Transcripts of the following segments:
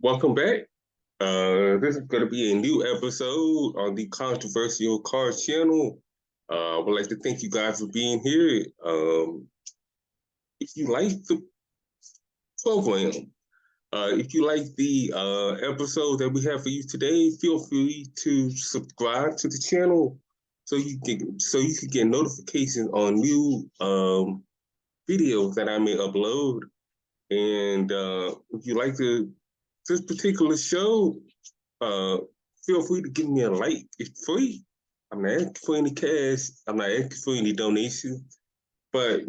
Welcome back. This is going to be a new episode on the Controversial Cars channel. I would like to thank you guys for being here. If you like the program, if you like the episode that we have for you today, feel free to subscribe to the channel so you can get notifications on new videos that I may upload. And if you like this particular show, feel free to give me a like. It's free. I'm not asking for any cash. I'm not asking for any donations. But,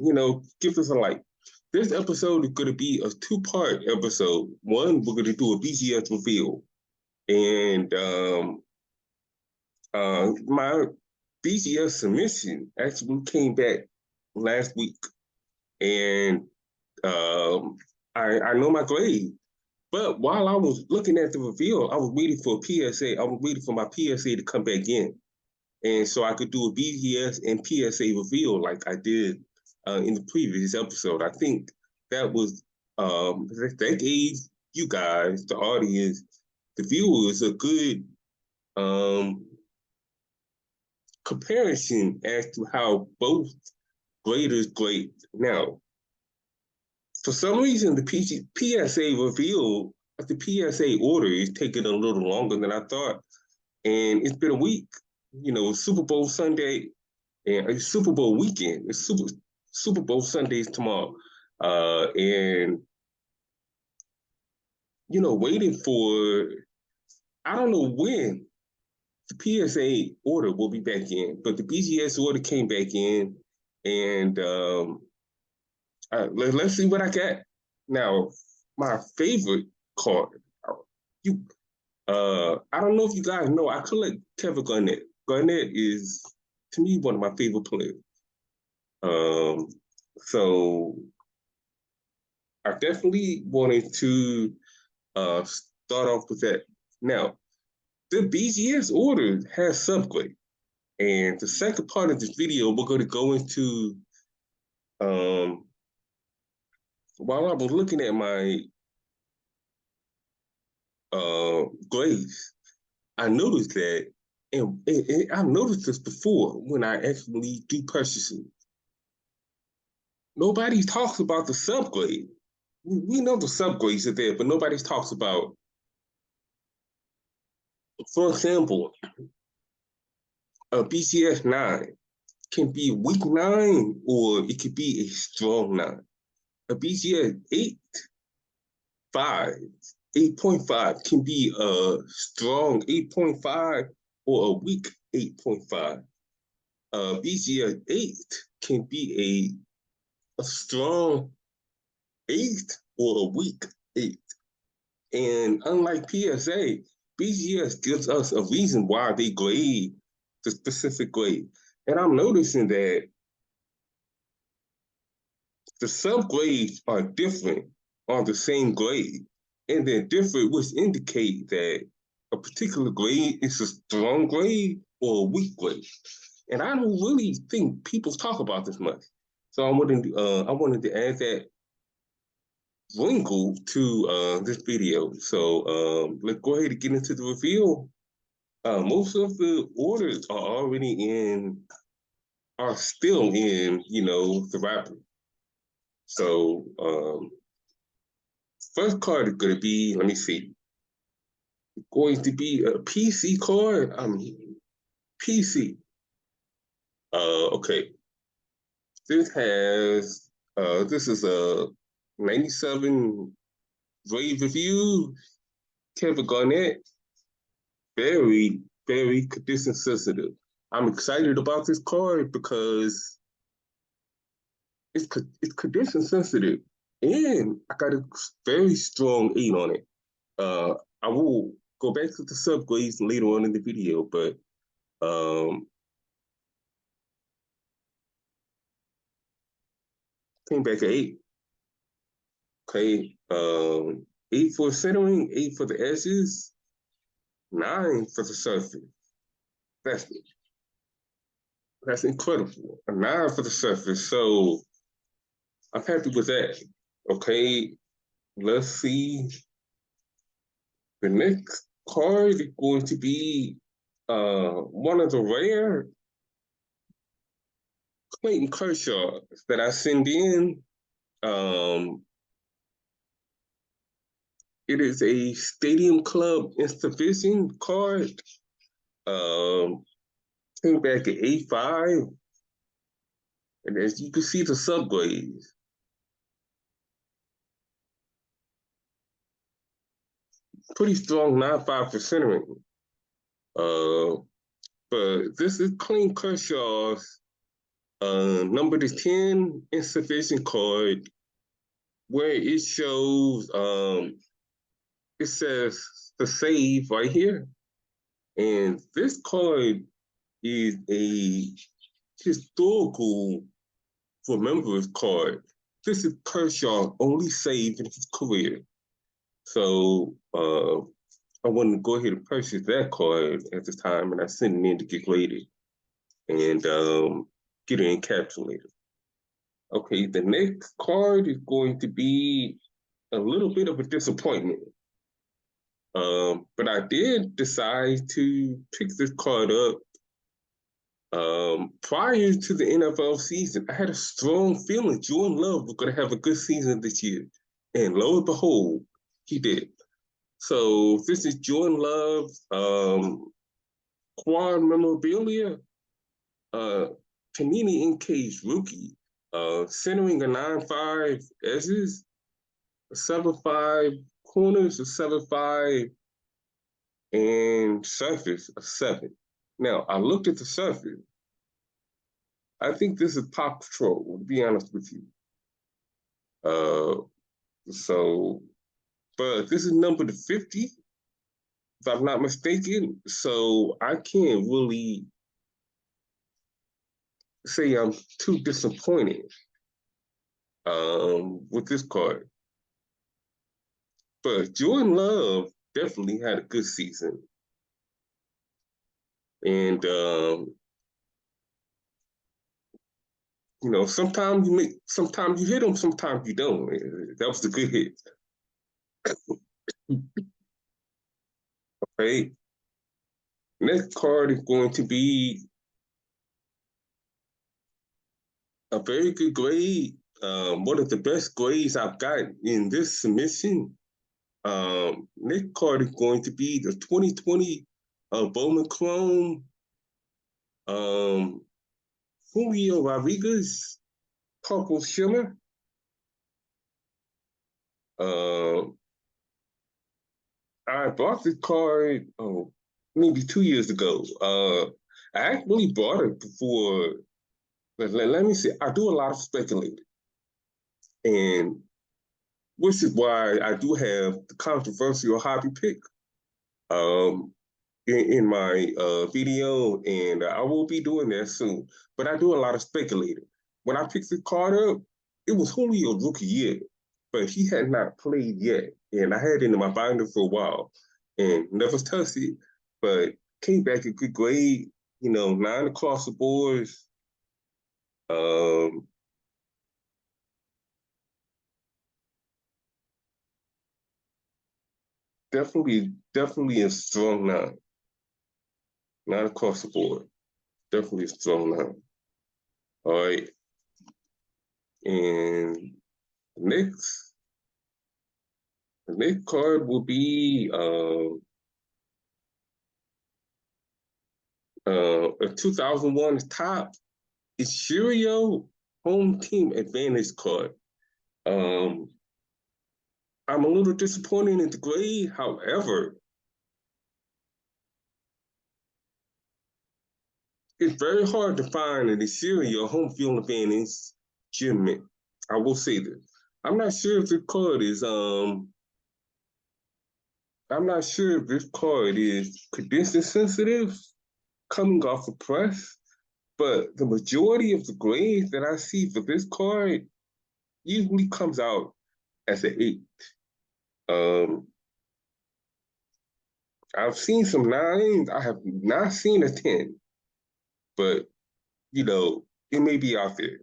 give us a like. This episode is going to be a two-part episode. One, we're going to do a BGS reveal. And my BGS submission actually came back last week. And I know my grade. But while I was looking at the reveal, I was waiting for a PSA. I was waiting for my PSA to come back in. And so I could do a BGS and PSA reveal like I did in the previous episode. I think that was, that gave you guys, the audience, the viewers, a good comparison as to how both graders grade. Now, for some reason, the PSA reveal, the PSA order is taking a little longer than I thought. And it's been a week, Super Bowl Sunday and a Super Bowl weekend. It's Super Bowl Sundays tomorrow. And, waiting for, I don't know when the PSA order will be back in, but the BGS order came back in. And let's see what I got. Now, my favorite card. I don't know if you guys know, I collect Kevin Garnett. Garnett is, to me, one of my favorite players. So I definitely wanted to start off with that. Now, the BGS order has SubGrade. And the second part of this video, we're going to go into while I was looking at my grades, I noticed that, and I've noticed this before when I actually do purchases. Nobody talks about the subgrade. We know the subgrades are there, but nobody talks about, for example, a BGS 9 can be a weak 9 or it could be a strong 9. A BGS 8.5 can be a strong 8.5 or a weak 8.5. BGS 8 can be a strong 8 or a weak 8. And unlike PSA, BGS gives us a reason why they grade the specific grade. And I'm noticing that the subgrades are different on the same grade. And they're different, which indicate that a particular grade is a strong grade or a weak grade. And I don't really think people talk about this much. So I wanted to add that wrinkle to this video. So let's go ahead and get into the reveal. Most of the orders are still in, the wrapper. So first card is going to be, let me see, going to be a PC card. PC. Okay. This is a 97 rave review. Kevin Garnett, very, very condition sensitive. I'm excited about this card because it's condition sensitive, and I got a very strong 8 on it. I will go back to the subgrades later on in the video, but came back at 8. Okay, 8 for centering, 8 for the edges, 9 for the surface. That's incredible. A 9 for the surface. So I'm happy with that. Okay, let's see The next card is going to be one of the rare Clayton Kershaw that I send in. Um, it is a Stadium Club Institution card. Um, Came back at 85. And as you can see, the subgrades. Pretty strong 9.5% rating. But this is Clayton Kershaw's number to 10 insufficient card, where it shows it says the save right here. And this card is a historical remembrance card. This is Kershaw only save in his career. So I wanted to go ahead and purchase that card at the time, and I sent it in to get graded and get it encapsulated. Okay, the next card is going to be a little bit of a disappointment. But I did decide to pick this card up prior to the NFL season. I had a strong feeling Jordan Love was going to have a good season this year. And lo and behold, he did. So this is Jordan Love's quad memorabilia, Panini Encased rookie, centering a 9.5 edges, a 7.5 corners, a 7.5, and surface, a 7. Now, I looked at the surface. I think this is Pop Patrol, to be honest with you. But this is number to 50, if I'm not mistaken. So I can't really say I'm too disappointed with this card. But Jordan Love definitely had a good season. And sometimes sometimes you hit them, sometimes you don't. That was the good hit. Okay. Next card is going to be a very good grade. One of the best grades I've got in this submission. Next card is going to be the 2020 Bowman Chrome Julio Rodriguez Purple Shimmer. I bought this card maybe 2 years ago. I actually bought it before. Let me see. I do a lot of speculating, and which is why I do have the controversial hobby pick in my video, and I will be doing that soon. But I do a lot of speculating. When I picked the card up, it was Julio's rookie year, but he had not played yet, and I had it in my binder for a while and never touched it, but came back a good grade, 9 across the boards. Definitely a strong 9. 9 across the board. Definitely a strong 9. All right. And the next card will be a 2001 top Ishirio home team advantage card. I'm a little disappointed in the grade. However, it's very hard to find an Ishirio home field advantage gem mint. I will say this. I'm not sure if this card is condition sensitive coming off the press, but the majority of the grades that I see for this card usually comes out as an 8. I've seen some 9s. I have not seen a 10, but it may be out there.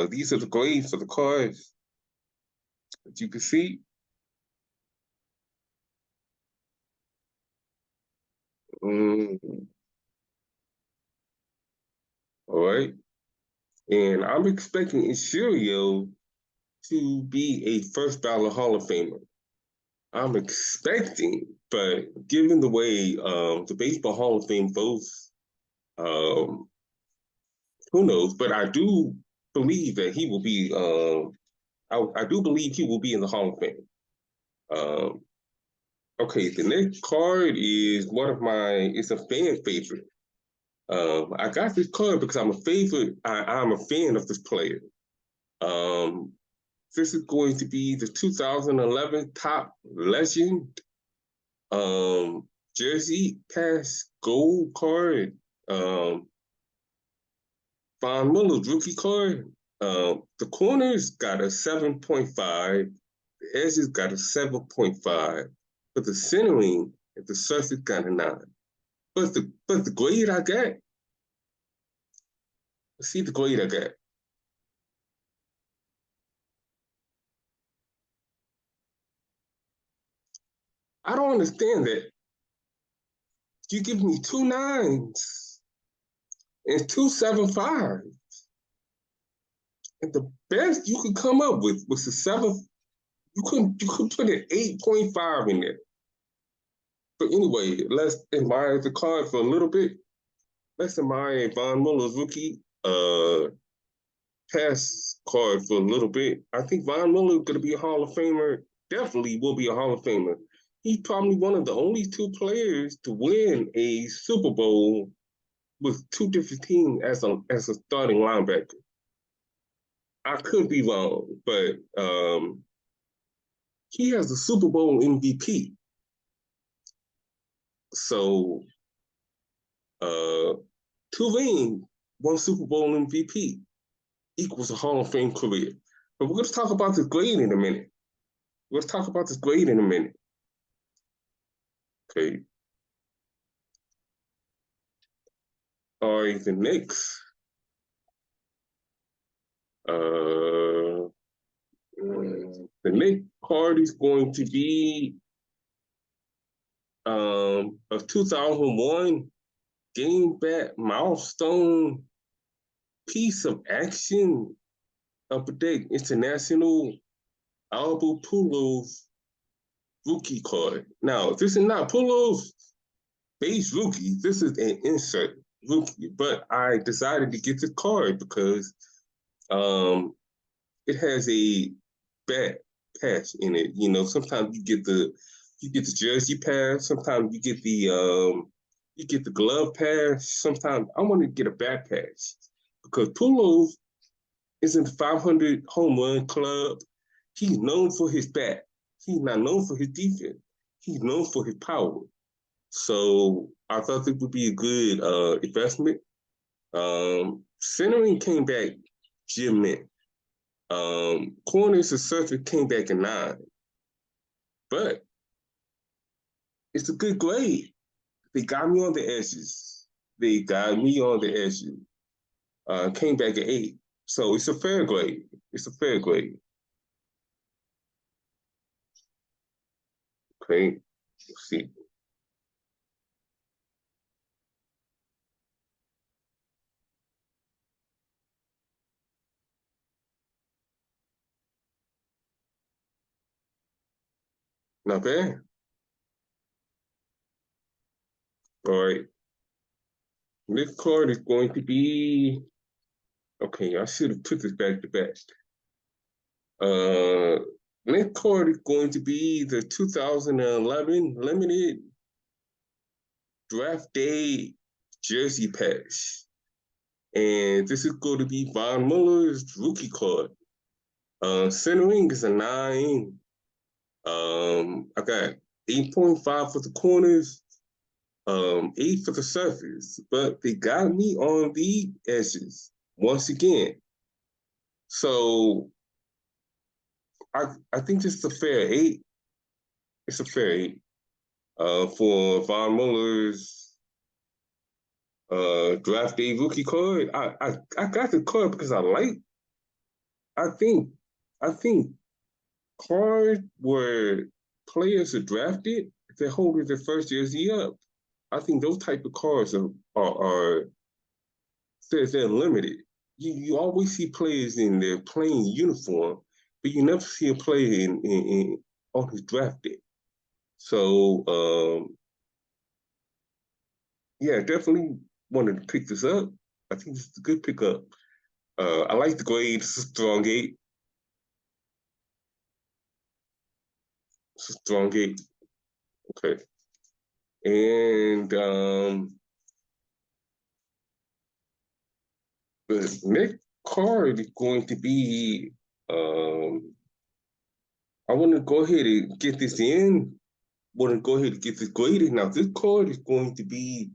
These are the grades for the cards that you can see. Mm, all right. And I'm expecting Ishirio to be a first ballot Hall of Famer. I'm expecting, but given the way the Baseball Hall of Fame votes, um, who knows? But I do believe that he will be. I do believe he will be in the Hall of Fame. Um, okay, the next card is one of my. It's a fan favorite. I got this card because I'm a favorite. I'm a fan of this player. Um, this is going to be the 2011 Top Legend jersey pass gold card. Um, Von Miller's rookie card. The corners got a 7.5. The edges got a 7.5. But the centering at the surface got a 9. But the grade I got, see the grade I got. I don't understand that. You give me 2 9s and 2 7 5. And the best you could come up with was a 7. You could put an 8.5 in there. But anyway, let's admire the card for a little bit. Let's admire Von Miller's rookie pass card for a little bit. I think Von Miller going to be a Hall of Famer. Definitely will be a Hall of Famer. He's probably one of the only 2 players to win a Super Bowl with 2 different teams as a starting linebacker. I could be wrong, but he has a Super Bowl MVP. So uh, 2 rings, 1 Super Bowl MVP equals a Hall of Fame career. But we're going to talk about this grade in a minute. Let's talk about this grade in a minute. Okay. All right, the next. Uh, the next card is going to be a 2001 game back milestone piece of action Upper Deck International Albert Pujols rookie card. Now, this is not Pujols base rookie. This is an insert rookie, but I decided to get the card because um, it has a bat patch in it. You know, sometimes you get the jersey patch. Sometimes you get the glove patch. Sometimes I want to get a bat patch because Pujols is in the 500 home run club. He's known for his bat. He's not known for his defense. He's known for his power. So I thought it would be a good investment. Centering came back Jim Mint. Corners and surface came back in 9. But it's a good grade. They got me on the edges. They got me on the edges. Came back at 8. So it's a fair grade. It's a fair grade. Okay. Let's see. Not bad. All right. This card is going to be okay. I should have put this back to back. Uh, next card is going to be the 2011 limited draft day jersey patch. And this is going to be Von Miller's rookie card. Centering is a 9. I got 8.5 for the corners, 8 for the surface, but they got me on the edges once again. So I think this is a fair 8. It's a fair 8 for Von Miller's draft day rookie card. I got the card because I think I think cards where players are drafted, they hold their first jersey up. I think those type of cards are says they're limited. You always see players in their plain uniform, but you never see a player in on his draft day. So yeah, definitely wanted to pick this up. I think this is a good pickup. I like the grade. It's a strong eight. It's a strong eight. Okay. And the next card is going to be I want to go ahead and get this in. Want to go ahead and get this graded. Now, this card is going to be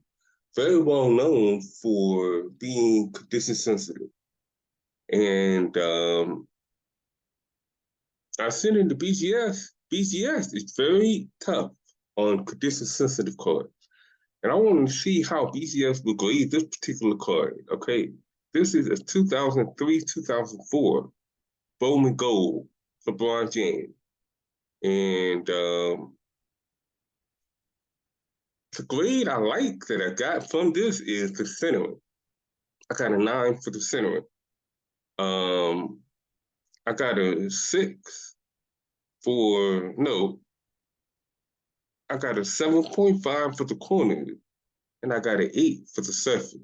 very well known for being condition sensitive. And I sent in the BGS. BGS is very tough on condition sensitive cards. And I want to see how BGS will grade this particular card. Okay. This is a 2003-2004 Bowman Gold, LeBron James. And the grade I like that I got from this is the centering. I got a 9 for the centering. I got a 6 for, no, I got a 7.5 for the corner, and I got an 8 for the surface.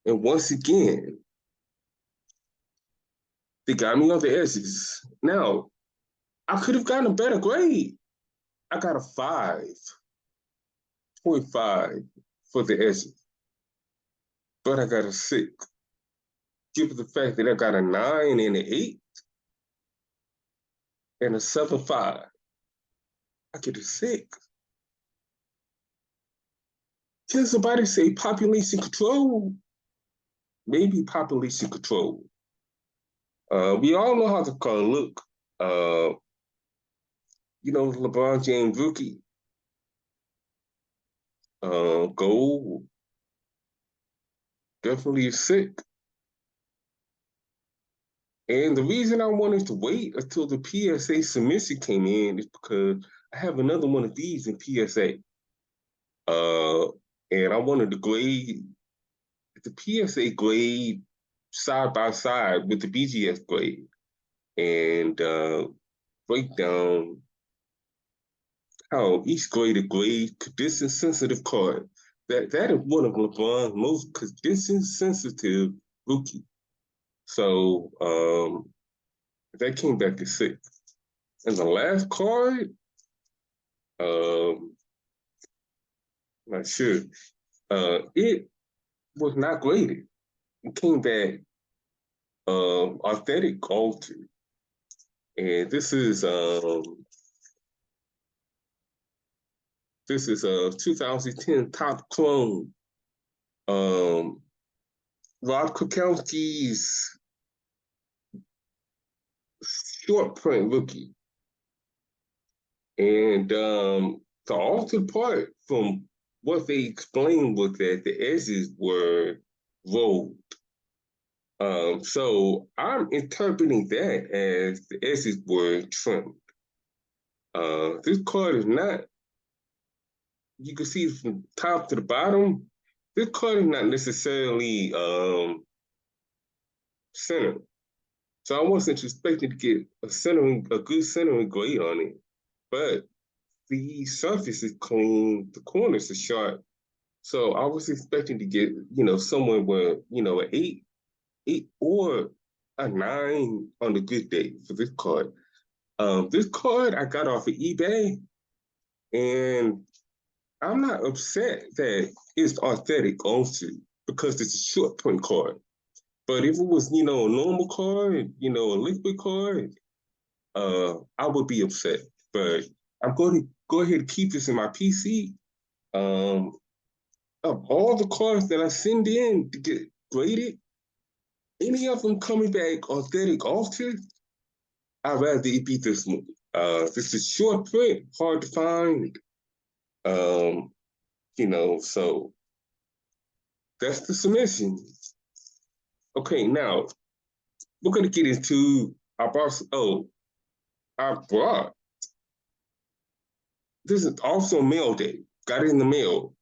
And once again, they got me on the edges. Now, I could have gotten a better grade. I got a 5.5 for the edges, but I got a 6. Given the fact that I got a 9 and an 8 and a 7.5, I get a 6. Can somebody say population control? Maybe population control. We all know how the card look. LeBron James rookie. Gold. Definitely sick. And the reason I wanted to wait until the PSA submission came in is because I have another one of these in PSA. And I wanted to grade the PSA grade side by side with the BGS grade and break down how each grade condition sensitive card. That is one of LeBron's most condition sensitive rookie. So that came back to 6. And the last card, not sure. It was not graded. It came back authentic altered. And this is a 2010 top clone. Rob Kukowski's short print rookie. And the altered part from what they explained was that the edges were rolled. So I'm interpreting that as the edges were trimmed. This card is not, you can see from top to the bottom, this card is not necessarily centered. So I wasn't expecting to get a good centering grade on it. But the surface is clean, the corners are sharp. So I was expecting to get, somewhere where, an 8 or a 9 on a good day for this card. This card I got off of eBay, and I'm not upset that it's authentic also because it's a short print card. But if it was, a normal card, a liquid card, I would be upset. But I'm going to go ahead and keep this in my PC. Of all the cards that I send in to get graded, any of them coming back authentic altered, I'd rather it be this one. This is short print, hard to find. So that's the submission. Okay, now we're gonna get into I brought this is also mail day. Got it in the mail.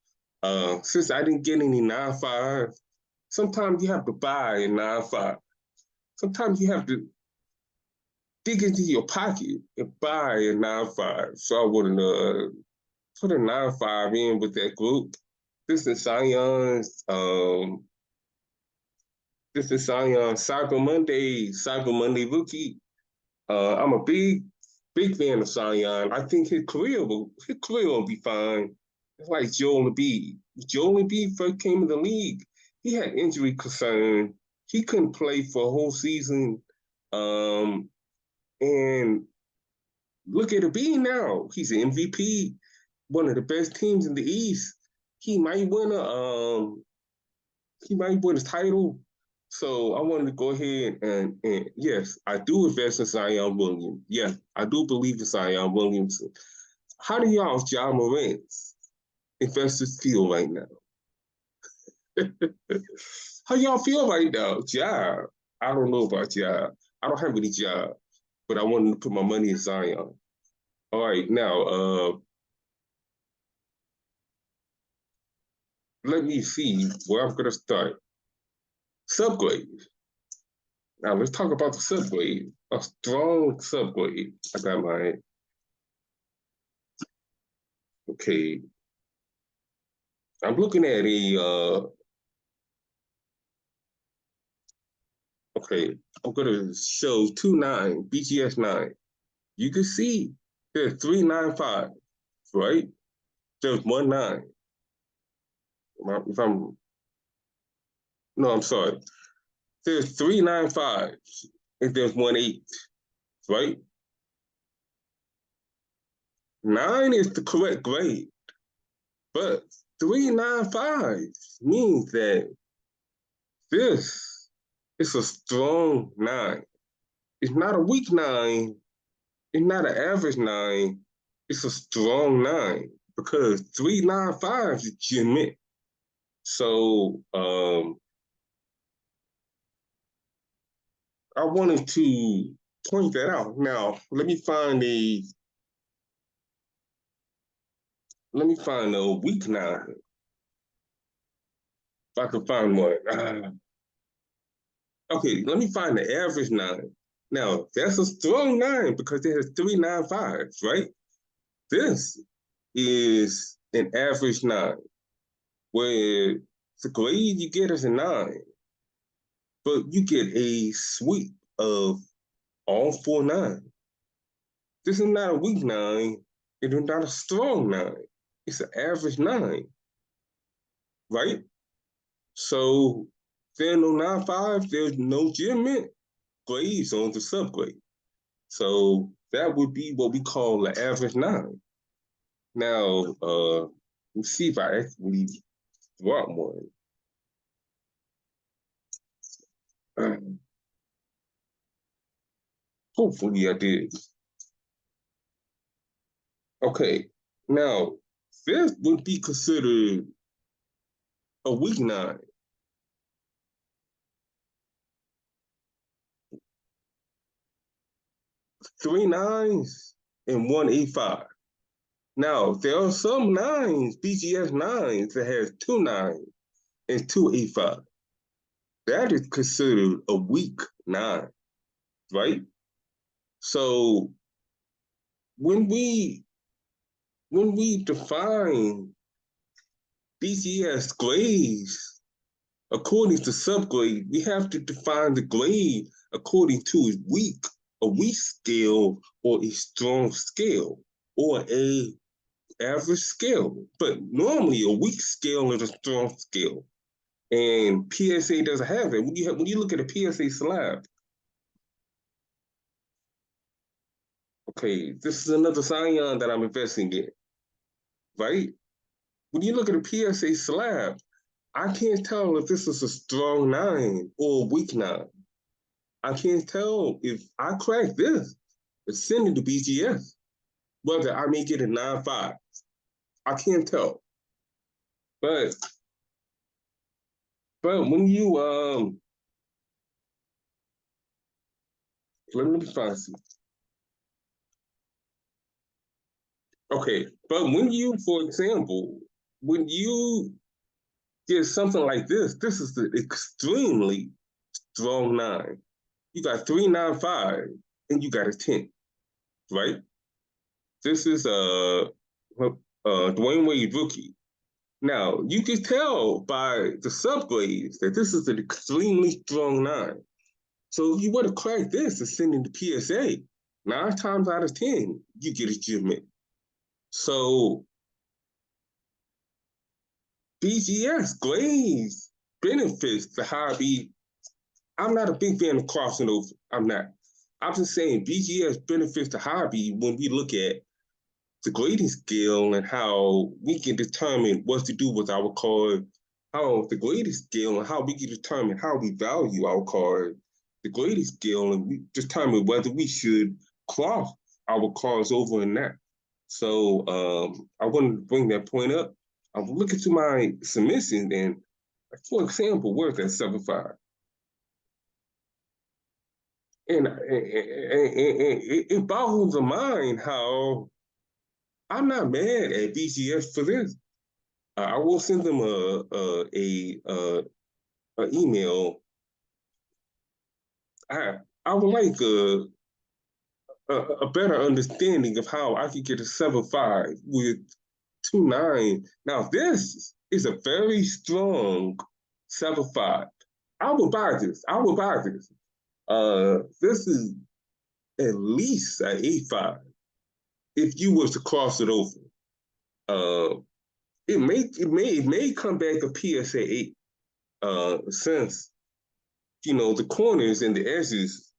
Since I didn't get any 9.5, sometimes you have to buy a 9.5. Sometimes you have to dig into your pocket and buy a 9.5. So I wanted to put a 9.5 in with that group. This is Sion's Cyber Monday rookie. I'm a big fan of Sion. I think his career will be fine. It's like Joel Embiid. Joel Embiid first came in the league. He had injury concern. He couldn't play for a whole season. And look at Embiid now. He's an MVP, one of the best teams in the East. He might win a title. So I wanted to go ahead and yes, I do invest in Zion Williams. Yes, I do believe in Zion Williams. How do y'all Ja Morant's investors feel right now? How y'all feel right now? Ja, I don't know about Ja. I don't have any job, but I wanted to put my money in Zion. All right, now let me see where I'm gonna start. SubGrade. Now let's talk about the SubGrade. A strong SubGrade. I got my okay. I'm looking at okay. I'm gonna show 2.9 BGS 9. You can see there's 3.95, right? There's 1.9. If I'm no, I'm sorry. There's 3.95 and there's 1.8, right? 9 is the correct grade, but 3.95 means that this is a strong 9. It's not a weak 9. It's not an average 9. It's a strong 9 because 3.95 is legitimate. So I wanted to point that out. Now let me find a weak 9. If I can find one. Okay, let me find the average 9. Now that's a strong 9 because it has 3.95s, right? This is an average 9, where the grade you get is a 9, but you get a sweep of all 4 9s. This is not a weak 9. It is not a strong 9. It's an average 9, right? So there are no 9.5. There's no legitimate grades on the subgrade. So that would be what we call the average 9. Now, let's see if I actually brought one. Hopefully I did. Okay, now this would be considered a weak 9. 3 9s and 1.85. Now there are some 9s, BGS 9s, that has 2 9s and 2.85. That is considered a weak 9, right? So when we define BGS grades according to subgrade, we have to define the grade according to a weak scale or a strong scale or a average scale. But normally a weak scale is a strong scale. And PSA doesn't have it. When you look at a PSA slab, okay, this is another Zion that I'm investing in, right? When you look at a PSA slab, I can't tell if this is a strong 9 or a weak 9. I can't tell if I crack this and send it to BGS, whether I may get a 9.5. I can't tell. But when you let me find some. Okay, but when you, for example, when you get something like this is the extremely strong 9. You got 395 and you got a 10, right? This is Dwayne Wade rookie. Now, you can tell by the subgrades that this is an extremely strong 9. So if you were to crack this and send in the PSA, 9 times out of 10, you get a gem. So BGS grades benefits the hobby. I'm not a big fan of crossing over. I'm not. I'm just saying BGS benefits the hobby when we look at the grading scale and how we can determine what to do with our card, how the grading scale and how we can determine how we value our card, the grading scale, and we determine whether we should cross our cards over or not. So I wanted to bring that point up. I'm looking to my submission, and for example, where's that 7-5? And it boggles the mind how I'm not mad at BGS for this. I will send them a email. I would like a better understanding of how I could get a 7-5 with 2-9. Now this is a very strong 7-5. I will buy this. I will buy this. This is at least an 8-5 if you were to cross it over. It may come back a PSA 8 since the corners and the edges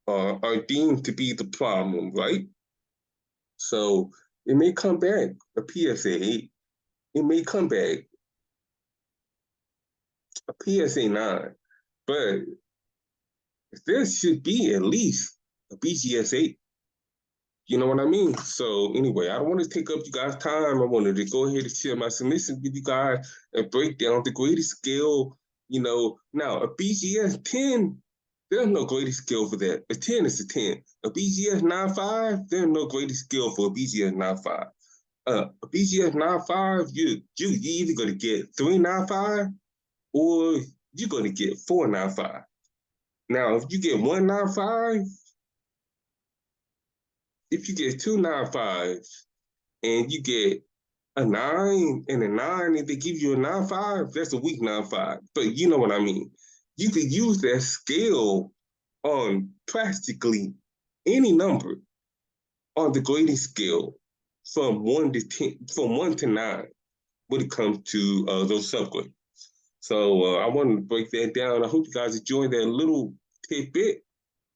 are deemed to be the problem, right? So it may come back a PSA 8. It may come back a PSA 9, but this should be at least a BGS 8. You know what I mean? So anyway, I don't want to take up you guys' time. I wanted to go ahead and share my submissions with you guys and break down the grading scale. Now a BGS 10, there's no grading scale for that. A 10 is a 10. A BGS 9.5, there's no grading scale for a BGS 9.5. A BGS 9.5, you either going to get 3.95 or you're going to get 4.95. Now, if you get 1.95, if you get 2.95 and you get a 9 and a 9 and they give you a 9.5, that's a weak 9.5. But you know what I mean. You could use that scale on practically any number on the grading scale from 1 to 10, from 1 to 9 when it comes to those subgrades. So I wanted to break that down. I hope you guys enjoyed that little tidbit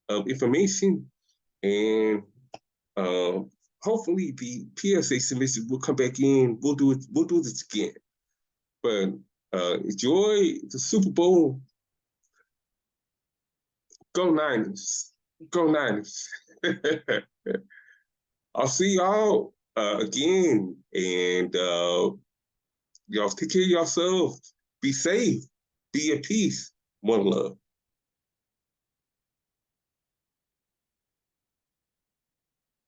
of information, and hopefully the PSA submission will come back in. We'll do it. We'll do this again. But enjoy the Super Bowl. Go Niners. Go Niners. I'll see y'all again, and y'all take care of yourself. Be safe. Be at peace. One love.